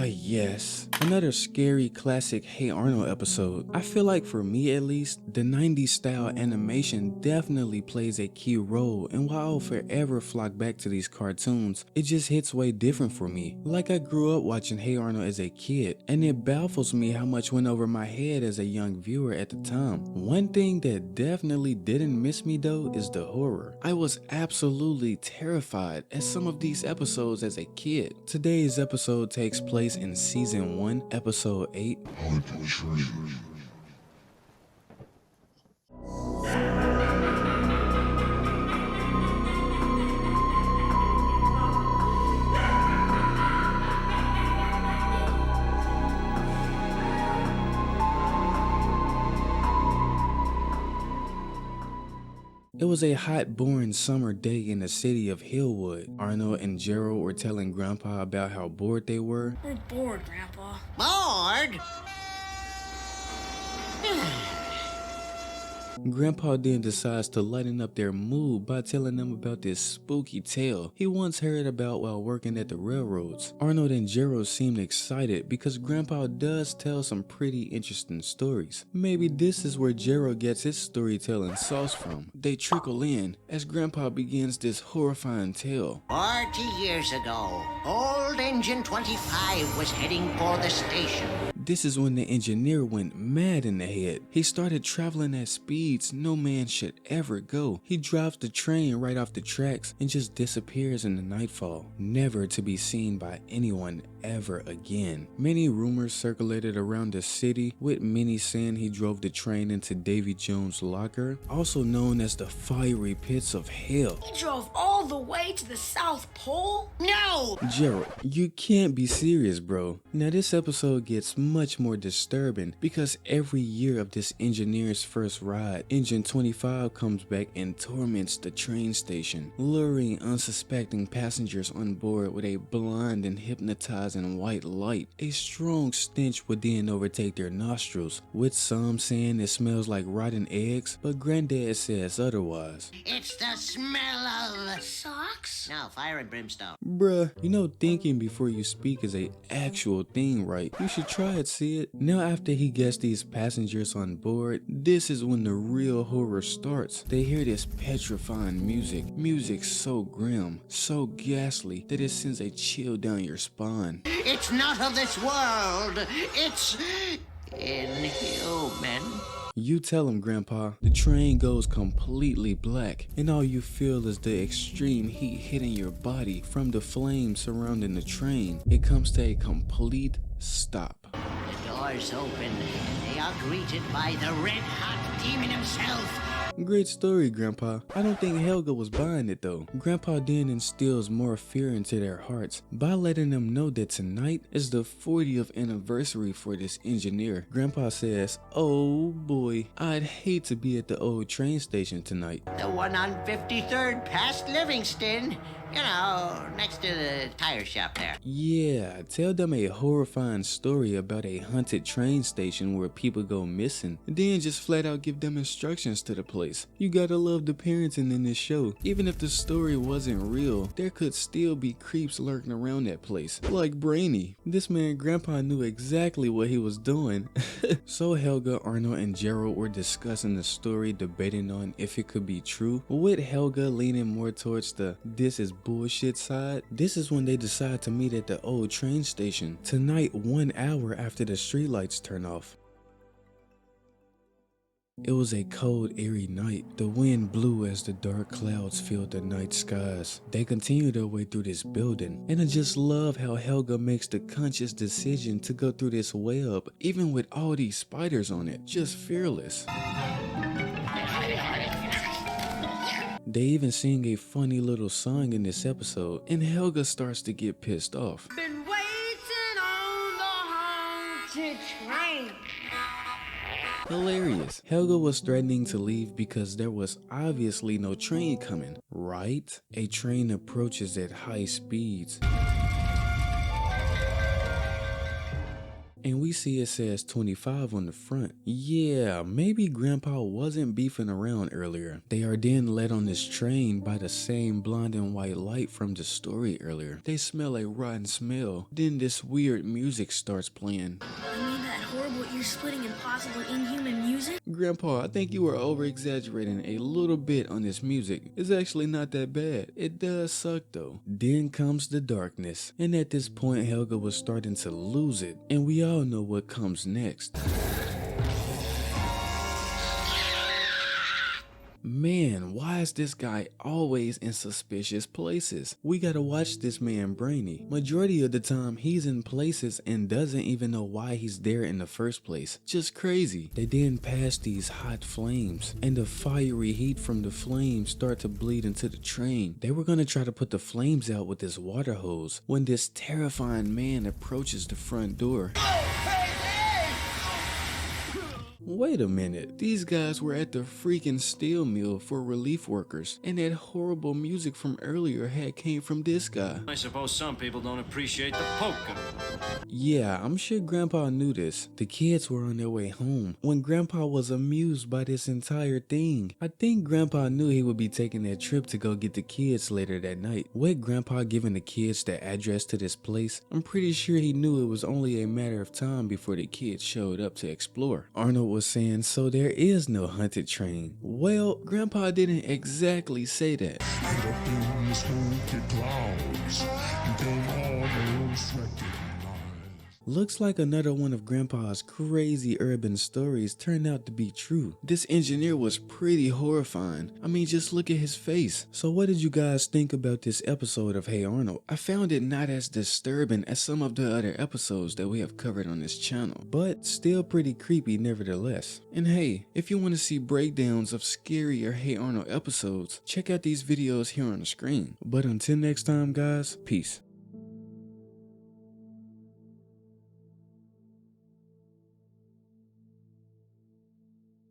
Ah, yes. Another scary classic Hey Arnold episode. I feel like for me at least, the 90s style animation definitely plays a key role, and while I'll forever flock back to these cartoons, it just hits way different for me. Like I grew up watching Hey Arnold as a kid, and it baffles me how much went over my head as a young viewer at the time. One thing that definitely didn't miss me though is the horror. I was absolutely terrified at some of these episodes as a kid. Today's episode takes place in season 1, episode 8. It was a hot, boring summer day in the city of Hillwood. Arnold and Gerald were telling Grandpa about how bored they were. We're bored, Grandpa. Bored? Grandpa then decides to lighten up their mood by telling them about this spooky tale he once heard about while working at the railroads. Arnold and Gerald seemed excited because Grandpa does tell some pretty interesting stories. Maybe this is where Gerald gets his storytelling sauce from. They trickle in as Grandpa begins this horrifying tale. 40 years ago, old Engine 25 was heading for the station. This is when the engineer went mad in the head. He started traveling at speeds no man should ever go. He drives the train right off the tracks and just disappears in the nightfall, never to be seen by anyone ever again. Many rumors circulated around the city, with many saying he drove the train into Davy Jones' locker, also known as the fiery pits of hell. He drove all the way to the South Pole? No! Gerald, you can't be serious, bro. Now this episode gets much more disturbing because every year of this engineer's first ride, Engine 25 comes back and torments the train station, luring unsuspecting passengers on board with a blind and hypnotizing white light. A strong stench would then overtake their nostrils, with some saying it smells like rotten eggs, but Granddad says otherwise. It's the smell of... Socks? No, fire and brimstone. Bruh, you know thinking before you speak is a actual thing, right? You should try it, see it. Now after he gets these passengers on board, this is when the real horror starts. They hear this petrifying music so grim, so ghastly that it sends a chill down your spine. It's not of this world. It's inhuman. You tell him, Grandpa. The train goes completely black, and all you feel is the extreme heat hitting your body from the flames surrounding the train. It comes to a complete stop. The doors open, and they are greeted by the red-hot demon himself. Great story, Grandpa. I don't think Helga was buying it though. Grandpa then instills more fear into their hearts by letting them know that tonight is the 40th anniversary for this engineer. Grandpa says, "Oh boy, I'd hate to be at the old train station tonight." The one on 53rd past Livingston. You know, next to the tire shop there. Yeah, tell them a horrifying story about a haunted train station where people go missing, and then just flat out give them instructions to the place. You gotta love the parenting in this show. Even if the story wasn't real, there could still be creeps lurking around that place. Like Brainy. This man Grandpa knew exactly what he was doing. So Helga, Arnold, and Gerald were discussing the story, debating on if it could be true, with Helga leaning more towards the "this is bullshit" side. This is when they decide to meet at the old train station tonight, 1 hour after the streetlights turn off. It was a cold, eerie night. The wind blew as the dark clouds filled the night skies. They continued their way through this building, and I just love how Helga makes the conscious decision to go through this web, even with all these spiders on it. Just fearless. They even sing a funny little song in this episode, and Helga starts to get pissed off. Been waiting on the haunted train. Hilarious. Helga was threatening to leave because there was obviously no train coming, right? A train approaches at high speeds. and we see it says 25 on the front. Yeah, maybe Grandpa wasn't beefing around earlier. They are then led on this train by the same blonde and white light from the story earlier. They smell a rotten smell. Then this weird music starts playing. You mean that horrible ear-splitting, impossible, inhuman music? Grandpa, I think you are over-exaggerating a little bit on this music. It's actually not that bad. It does suck though. Then comes the darkness, and at this point Helga was starting to lose it, and we all know what comes next. Man, why is this guy always in suspicious places? We gotta watch this man brainy. Majority of the time he's in places and doesn't even know why he's there in the first place. Just crazy. They then pass these hot flames, and the fiery heat from the flames start to bleed into the train. They were gonna try to put the flames out with this water hose when this terrifying man approaches the front door. Wait a minute, these guys were at the freaking steel mill for relief workers, and that horrible music from earlier had came from this guy. I suppose some people don't appreciate the polka. Yeah, I'm sure Grandpa knew this. The kids were on their way home when Grandpa was amused by this entire thing. I think Grandpa knew he would be taking that trip to go get the kids later that night. With Grandpa giving the kids the address to this place, I'm pretty sure he knew it was only a matter of time before the kids showed up to explore. Arnold was saying, so there is no haunted train. Well, Grandpa didn't exactly say that. Looks like another one of Grandpa's crazy urban stories turned out to be true. This engineer was pretty horrifying. I mean, just look at his face. So what did you guys think about this episode of Hey Arnold? I found it not as disturbing as some of the other episodes that we have covered on this channel, but still pretty creepy nevertheless. And hey, if you want to see breakdowns of scarier Hey Arnold episodes, check out these videos here on the screen. But until next time guys, peace.